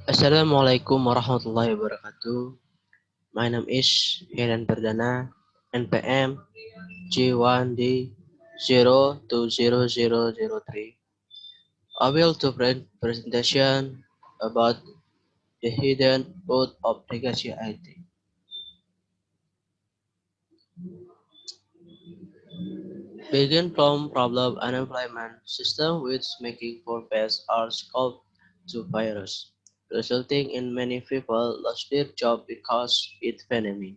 Assalamualaikum warahmatullahi wabarakatuh. My name is Heran Perdana, NPM G1D 020003. I will do presentation about the hidden code of legacy IT. Begin from problem unemployment system which making for best are scoped to virus, resulting in many people lost their job because it pandemic.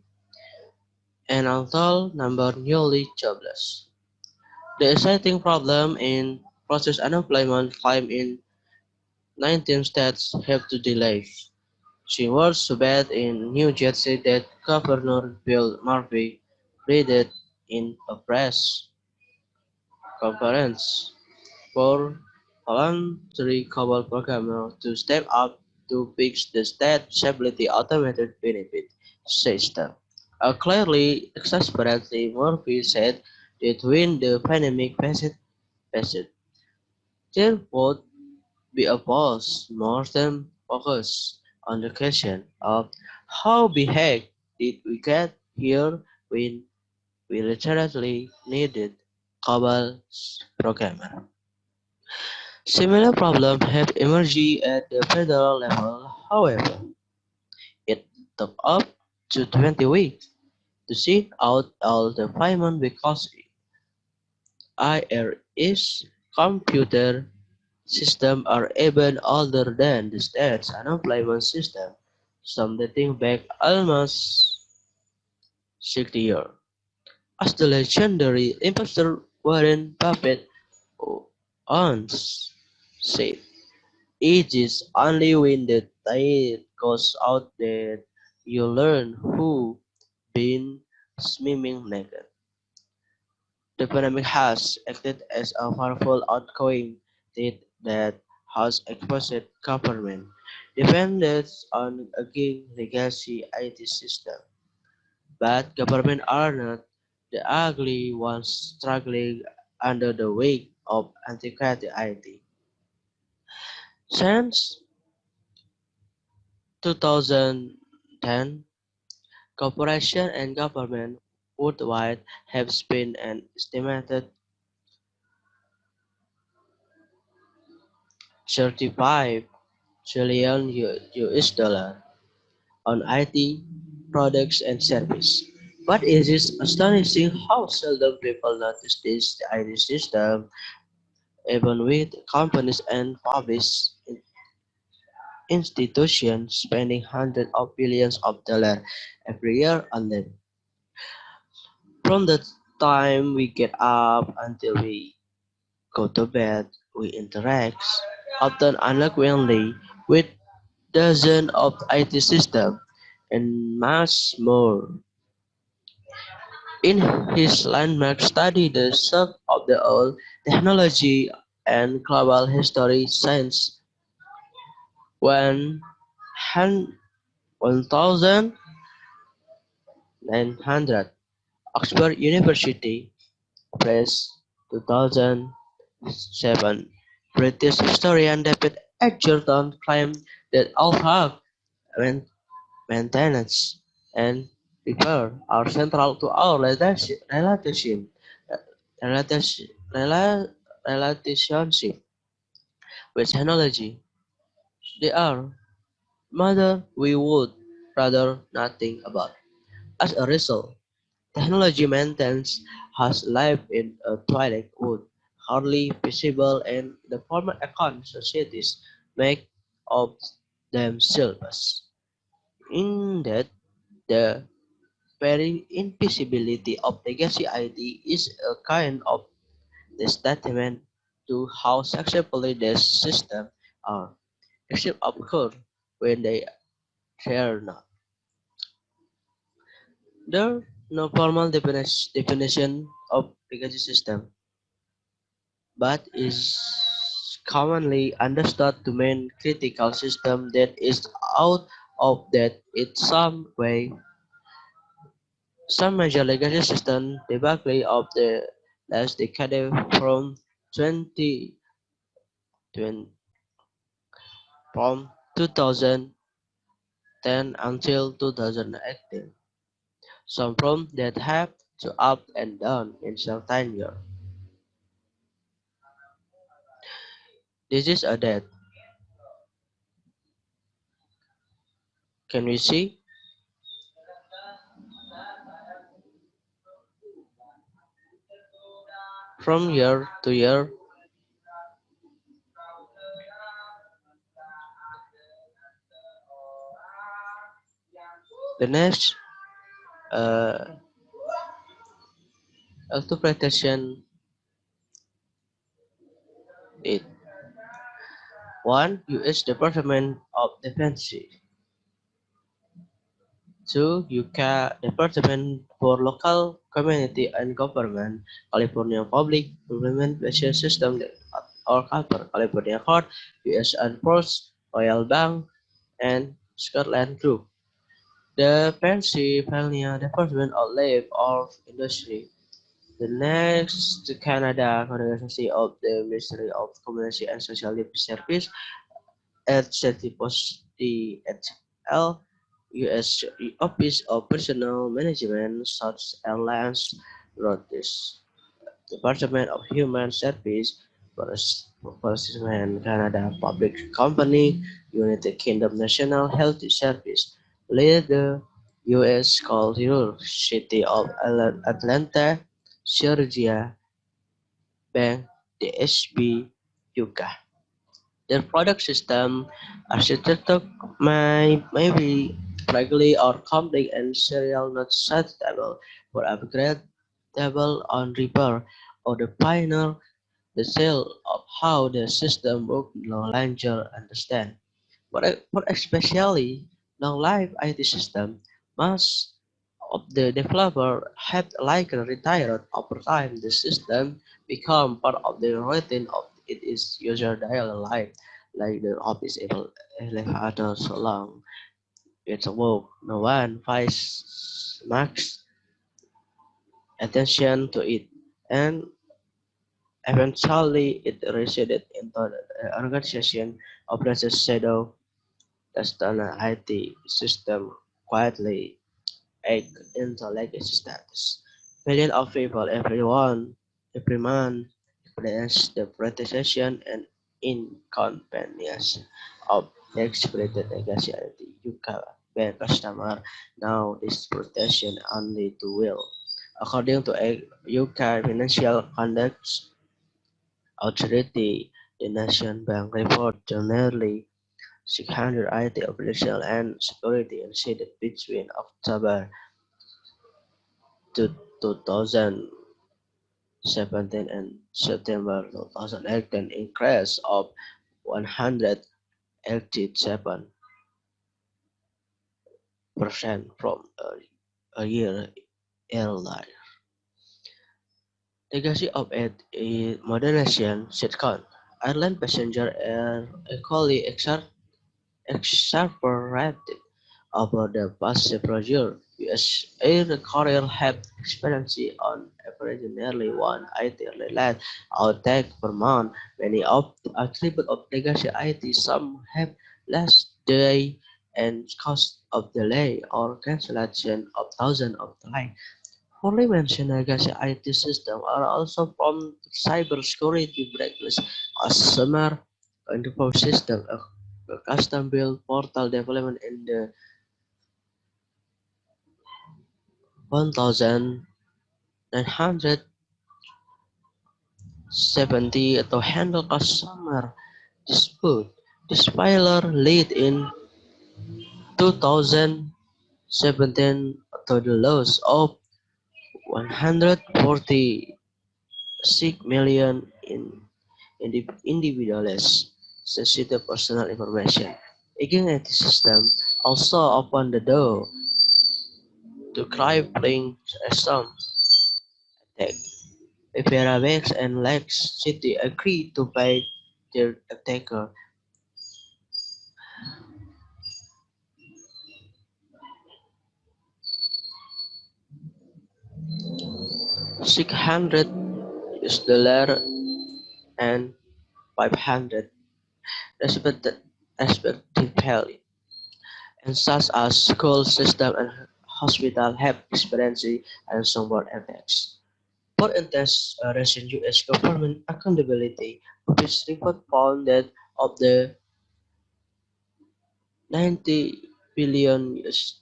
And until number newly jobless. The exciting problem in process unemployment claim in 19 states have to delay. She was so bad in New Jersey that Governor Bill Murphy pleaded in a press conference for voluntary cobble programmers to step up to fix the state stability automated benefit system. Exasperated, Murphy said that when the pandemic passed, there would be a pause more than focus on the question of how the heck did we get here when we literally needed COBOL's programmer. Similar problems have emerged at the federal level, however. It took up to 20 weeks to seek out all the payment because IRS computer systems are even older than the state's unemployment system, some dating back almost 60 years. As the legendary investor Warren Buffett once said, it is only when the tide goes out that you learn who been swimming naked. The pandemic has acted as a powerful outgoing threat that has exposed government dependence on aging legacy IT system. But government are not the ugly ones struggling under the weight of antiquated IT. Since 2010, corporations and government worldwide have spent an estimated 35 trillion US dollar on IT products and service. But it is astonishing how seldom people notice this IT system, even with companies and public institutions spending hundreds of billions of dollars every year on them. From the time we get up until we go to bed, we interact, often unknowingly, with dozens of IT systems and much more. In his landmark study, The Shock of the Old Technology and Global History Since 1900, Oxford University Press 2007, British historian David Edgerton claimed that all health, maintenance, and repair are central to our relation- relationship with technology. They are matter we would rather not think about. As a result, technology maintenance has lived in a twilight wood, hardly visible in the former econ societies make of themselves. In that, the very invisibility of legacy ID is a kind of testament to how successfully these systems are, except of course when they are not. There no formal definition of legacy system, but is commonly understood to mean critical system that is out of date in some way. Some major legacy systems typically of the last decade from 20, 20 from 2010 until 2018. Some prompts that have to up and down in certain year. This is a that. Can we see from year to year? The next uh, interpretation is one U.S. Department of Defense, two UK Department for Local Community and Government, California Public Implementation System or cover California Court, U.S. Air Force, Royal Bank, and Scotland Group. The Pennsylvania Department of Labor or Industry. The next to Canada Conservancy of the Ministry of Community and Social Service at City Post DHL, U.S. Office of Personnel Management, South Airlines, Rogers, Department of Human Service, Parliament Canada Public Company, United Kingdom National Health Service, later U.S. Cultural City of Atlanta, Georgia, Bank, DSB, UK. Their product system architecture may be fragile or complex and serial not suitable for upgradable on repair or the pioneer detail of how the system works no longer understand. For especially long-life IT system, most of the developer have likely retired over time. The system become part of the routine of its user daily life, like the office elevator so long. It's a work. No one pays much attention to it, and eventually it receded into the organization operates shadow the standard IT system quietly age into legacy status. Millions of people every month experience the protection and inconvenience of the expected legacy identity. You can be a customer now this protection only to will. According to a UK Financial Conduct Authority, the Nation Bank report generally 600 IT operational and security incidents between October to 2017 and September 2018 increase of 187% from a year earlier. Legacy of a modernization sitcom. Ireland passenger air equally exasperated over the past several U.S. air carrier have experienced on average nearly one IT-related outtake per month. Many of the attributes of legacy IT, some have less delay and cost of delay or cancellation of thousands of flights. Poorly mentioned legacy IT systems are also prone to cybersecurity breaches. Customer info system, a custom-built portal development in the 1970 to handle customer dispute. This failure led in 2017 to the loss of 146 million in the individual's sensitive personal information. Again, IT system also opened the door to crippling some attack. If Fairbanks and Lex City agreed to pay their attacker $600 and 500 respectively. respectively, and such as school system and hospital have experienced ransomware attacks. For instance, a recent US government accountability office report found that of the 90 billion US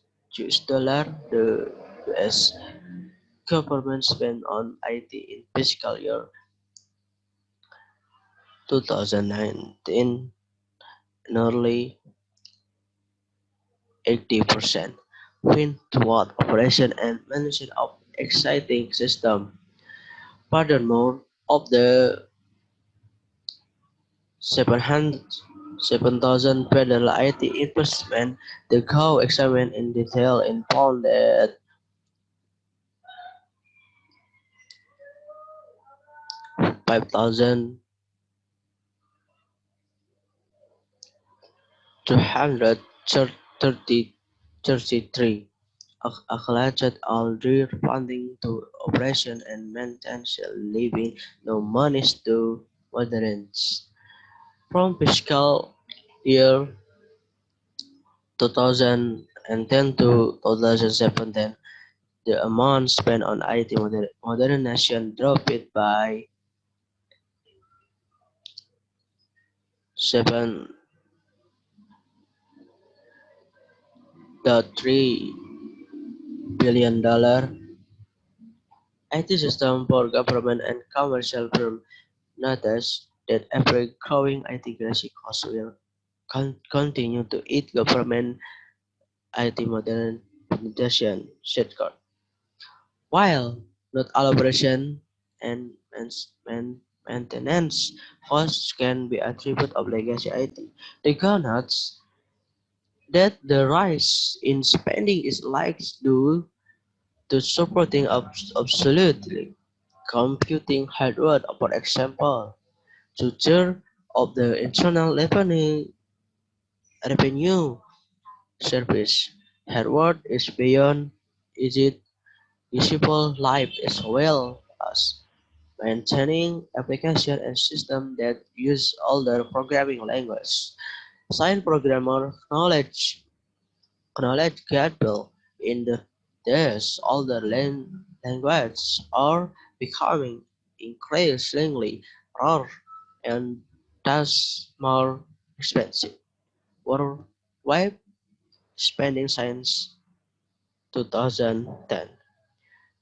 dollar the US government spent on IT in fiscal year 2019, nearly 80% went toward operation and management of exciting system. Furthermore, of the 7,000 federal IT investment, the GAO examined in detail and found that 5,233 allocated all their funding to operation and maintenance, leaving no monies to modernize. From fiscal year 2010 to 2017, the amount spent on IT modernization dropped by 7.3 billion. IT system for government and commercial firms notice that every growing integration cost will continue to eat government IT modernization shortcut. While not all operation and maintenance costs can be attributed of legacy IT, the notes that the rise in spending is likely due to supporting obsolete computing hardware, for example, two-thirds of the internal revenue service hardware is beyond its useful life as well as maintaining applications and systems that use older programming language. Science programmer knowledge gathered in these older languages are becoming increasingly rare and thus more expensive. Worldwide spending since 2010.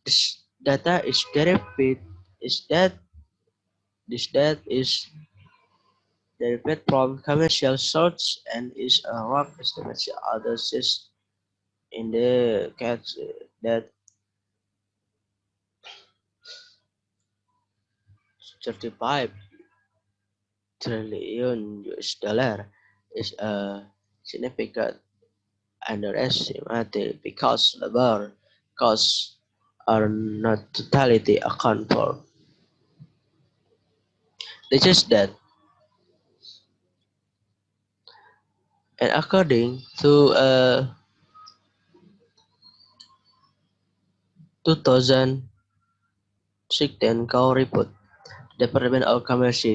This data is derived is that this data is derived from commercial sources and is a rough estimate of others in the case that 35 trillion US dollar is a significant underestimate because labor costs are not totally accounted for. This is that, and according to a 2016 Cow report, Department of Commerce,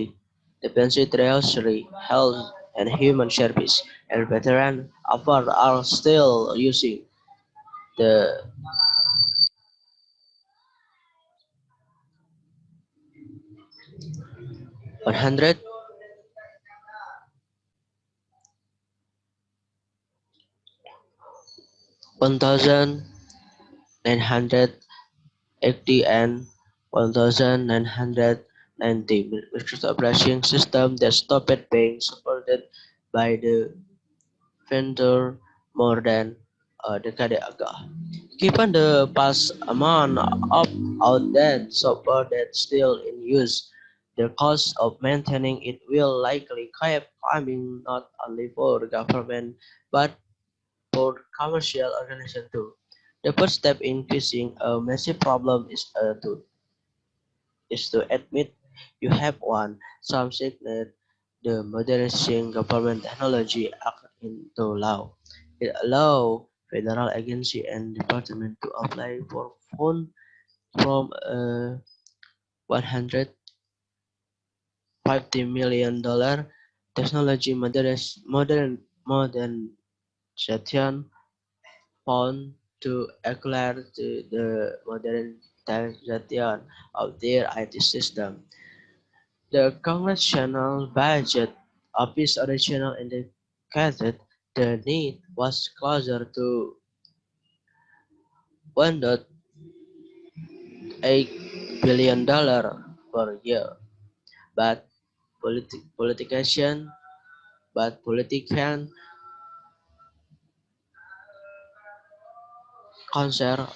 Defense Treasury, Health and Human Service, and Veteran Affairs are still using the 100 1,980 and 1,990 Microsoft operating system that stopped being supported by the vendor more than a decade ago. Given the vast amount of outdated software that's still in use, the cost of maintaining it will likely keep climbing not only for government but for commercial organizations too. The first step in fixing a massive problem is to admit you have one. Some signal the Modernizing Government Technology Act into law. It allows federal agency and department to apply for funds from $150 million technology modernization found to acquire the modernization of their IT system. The Congressional Budget Office originally indicated the need was closer to $1.8 billion per year, but politicians politicians concerned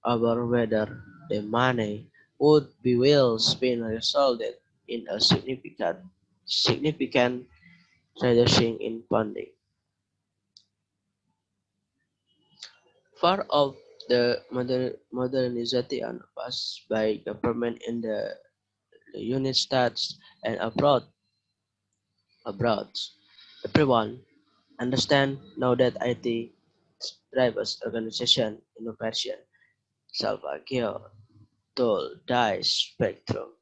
over whether the money would be well spent resulted in a significant reduction in funding. Part of the modernization was by government in the United States and abroad. Everyone understand now that IT drives organization innovation. Salva Kiir told Die Spectrum.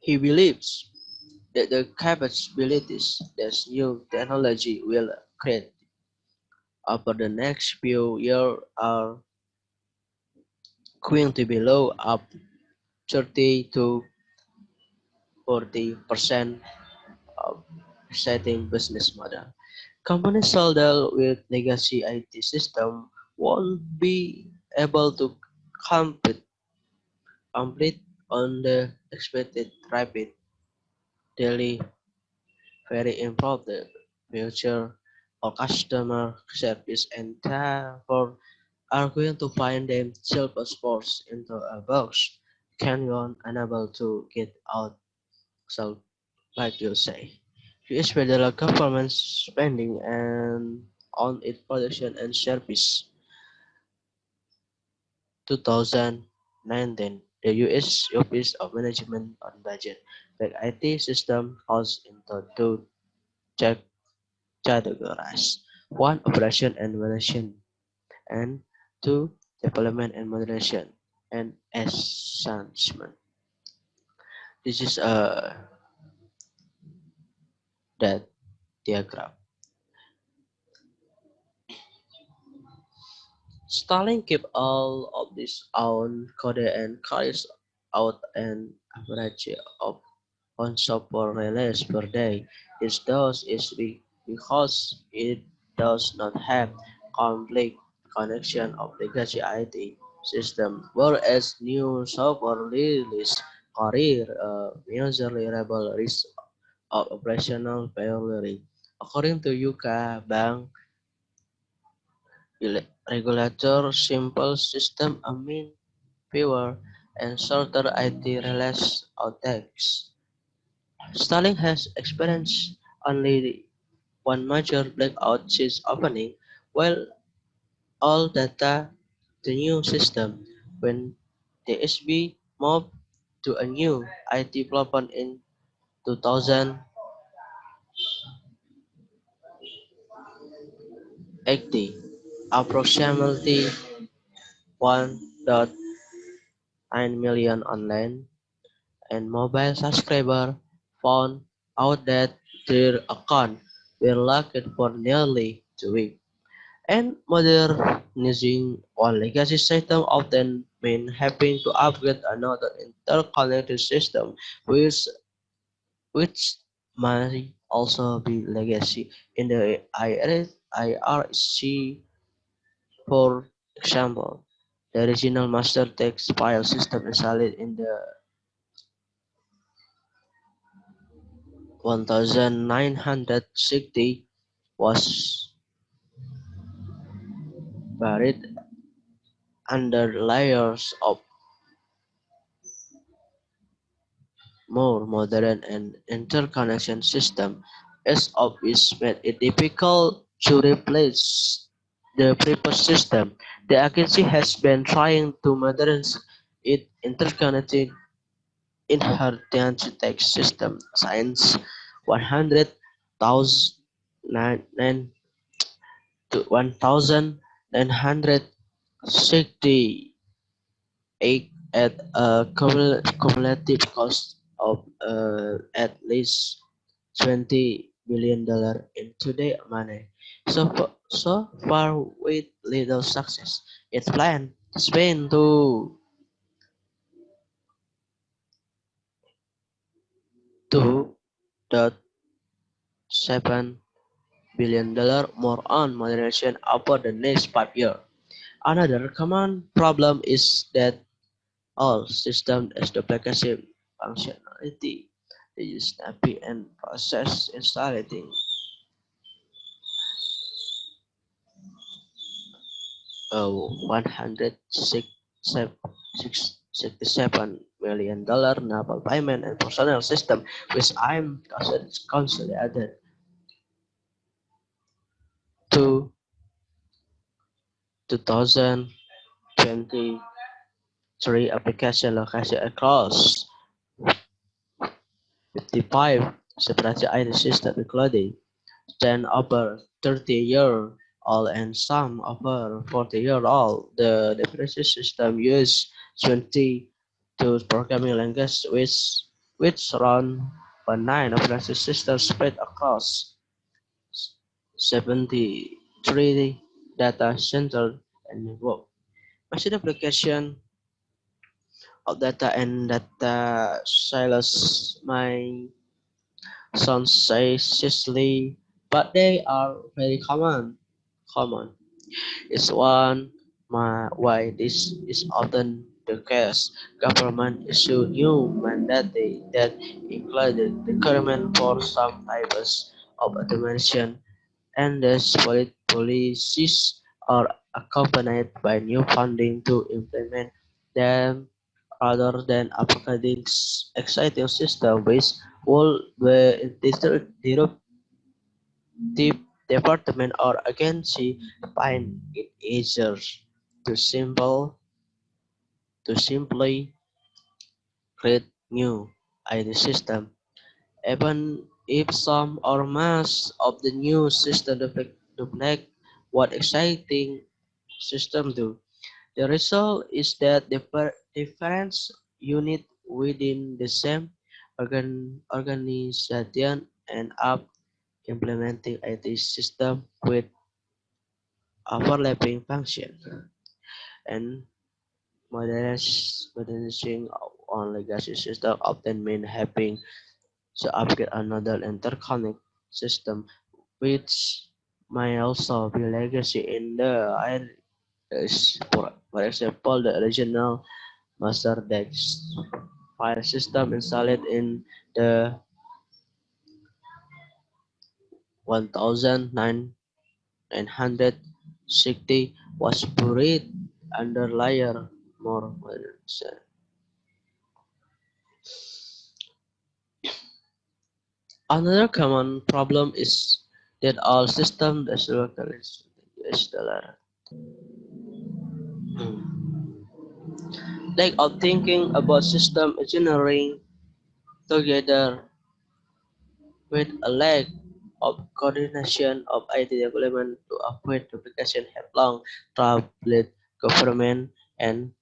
He believes that the capabilities that new technology will create over the next few years are going to be low up 30 to 40% of setting business model. Companies sold with legacy IT system won't be able to compete, compete on the expected rapid daily very improve the future of customer service and therefore are going to find themselves forced into a box canyon unable to get out. So like you say. US federal government spending and on its production and service 2019. The US Office of Management and Budget the IT system falls into two categories. One operation and management and two development and moderation and enhancement. This is that diagram. Stalin keep all of this own code and carries out an average of one software release per day. This does is because it does not have complete connection of legacy IT system, whereas new software release carry a measurable risk of operational failure. According to UK Bank regulator, simple system mean fewer and shorter IT-related outages. Starlink has experienced only one major blackout since opening, while all data the new system when the SB moved to a new IT platform in 2018. Approximately 1.9 million online and mobile subscribers found out that their accounts were locked for nearly 2 weeks. And modernizing one legacy system often means having to upgrade another interconnected system, which might also be legacy. In the IRC, for example, the original master text file system installed in the 1960 was buried under layers of more modern and interconnection system as of which made it difficult to replace the previous system. The agency has been trying to modernize its interconnected inheritance tax system since 100,000 to 1968. at a cumulative cost of at least $20 billion in today money. So far with little success. It planned to spend $2.7 billion more on modernization over the next 5 years. Another common problem is that all systems as duplicative functionality. They use snappy and process installing 167 million naval payment and personnel system, which I'm consolidated to 2023 application location across 55 separate IT systems, including 10 over 30-year old and some over 40-year old. The operating system uses 22 programming languages, which run on 9 operating systems spread across 73 data centers and network. Machine application of data and data silos may sound silly, but they are very common. It's why this is often the case. Government issue new mandate that include the requirement for some types of automation, and these policies are accompanied by new funding to implement them rather than upgrading exciting system which will be the department or agency find it easier to simply create new IT system, even if some or most of the new system duplicate what exciting system do. The result is that different unit within the same organization end up implementing IT system with overlapping function, and modernizing on legacy system often means having to upgrade another interconnect system, which may also be legacy in the areas. For example, the original master desk file system installed in the 1960 was buried under layer more modern. Another common problem is that all systems is US dollar. Lack of thinking about system engineering together with a lack of coordination of IT development to avoid duplication have long troubled government and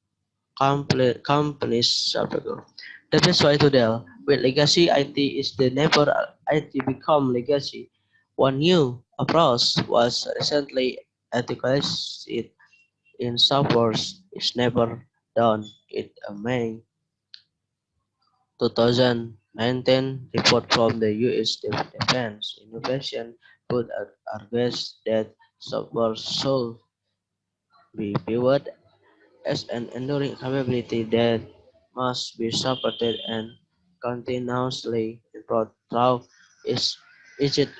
companies struggle. That is why today, with legacy IT is the never IT become legacy. One new approach was recently articulated in software is never done. It a May 2019 report from the U.S. Defense Innovation Board argues that software should be viewed as an enduring capability that must be supported and continuously improved throughout its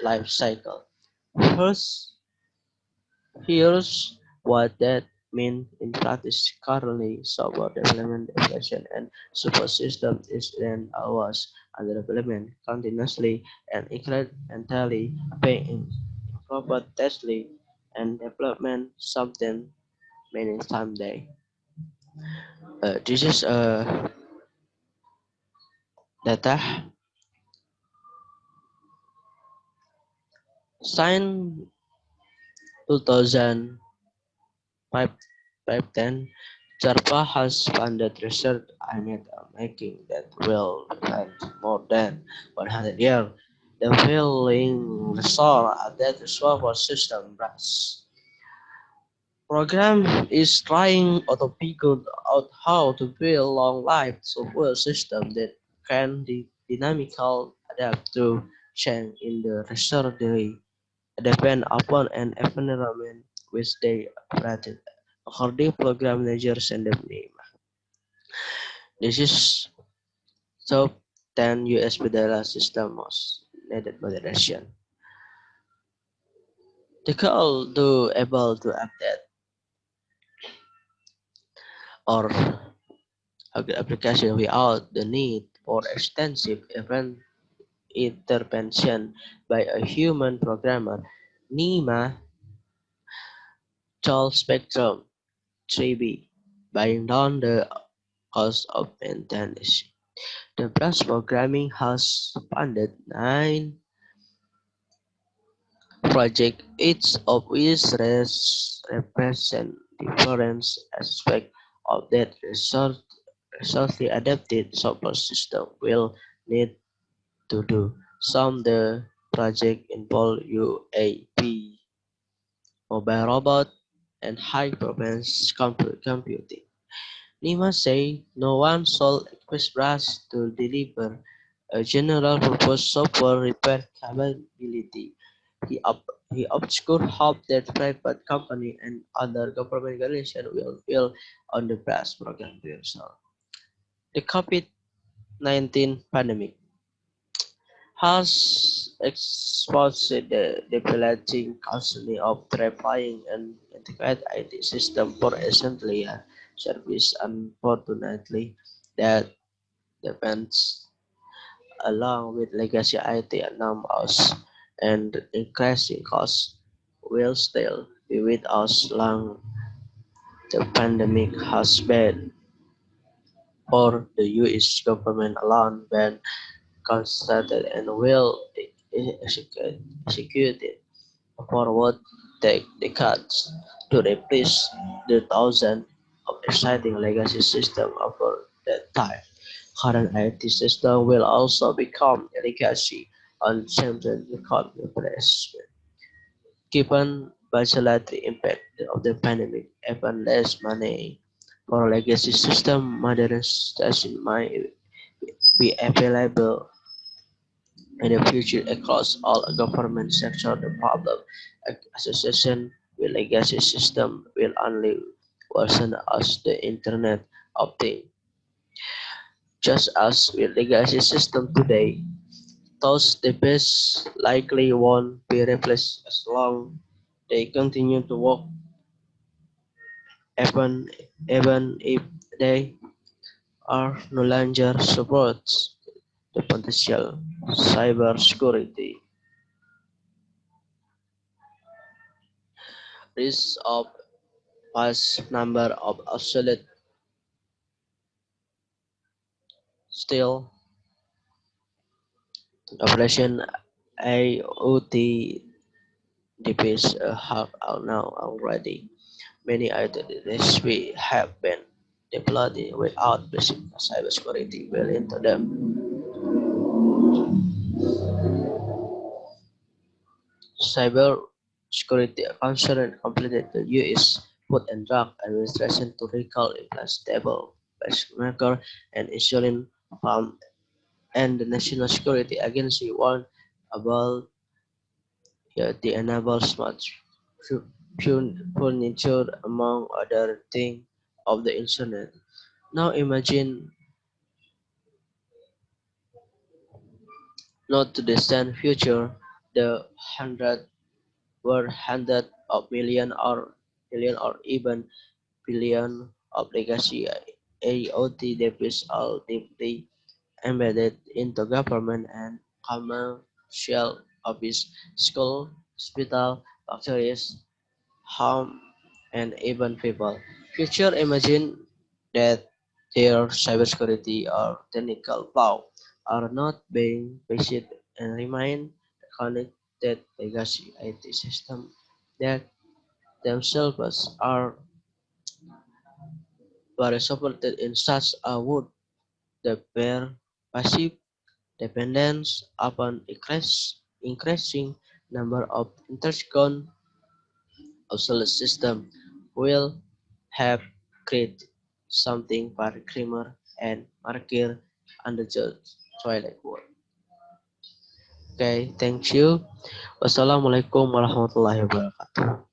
life cycle. First, here's what that means in practice. Currently, software development, evaluation, and support system is in hours under development continuously and incrementally being improved testly and development something many someday. This is data signed 2005 510 DARPA has funded research aimed at making that will last more than 100 years. The failing restore that software system runs program is trying to figure out how to build long-lived software system that can dynamically adapt to change in the research they depend upon an environment which they operate. According program managers and the name. This is top 10 US federal system most needed moderation. The goal to able to update or application without the need for extensive event intervention by a human programmer. NEMA Tall Spectrum 3B buying down the cost of maintenance. The branch programming has funded 9 projects, each of which represent different aspects of that resourcely adapted software system will need to do. Some the project involve UAV, mobile robot, and high-performance computing. Nima say no one sold Expressbus to deliver a general-purpose software repair capability. He, ob- he obscured hope that private company and other government organizations will build on the BRAS program to install. The COVID-19 pandemic has exposed the debilitating constantly of terrifying and integrated IT system for essentially a service. Unfortunately, that depends along with legacy IT numbers and increasing costs will still be with us long the pandemic has been for the US government alone been consulted and will be executed forward take decades to replace the thousands of exciting legacy systems over that time. Current IT system will also become a legacy on champion economy replacement. Given bilateral impact of the pandemic, even less money for legacy system modernization might be available in the future across all government sectors. The problem association with legacy system will only worsen as the Internet of Things. Just as with legacy system today, those devices likely won't be replaced as long they continue to work, even even if they are no longer supports the potential cybersecurity risks of vast number of obsolete still operation IoT devices have out now already. Many identities we have been deployed without basic cybersecurity built into them. Cybersecurity concern completed the U.S. Food and Drug Administration to recall implantable pacemaker and insulin pump, and the National Security Agency warned about the enable smart furniture among other things of the internet. Now imagine not to distant future the hundred of million or even billion of legacy IoT devices all deeply embedded into government and commercial office, school, hospital, factories, home, and even people. Future imagine that their cybersecurity or technical flaws are not being patched and remain connected legacy IT systems that themselves are but supported in such a would the bear passive dependence upon increasing number of intercon obsolete system will have created something for Kramer and Markir under the Twilight War. Okay, thank you. Wassalamualaikum warahmatullahi wabarakatuh.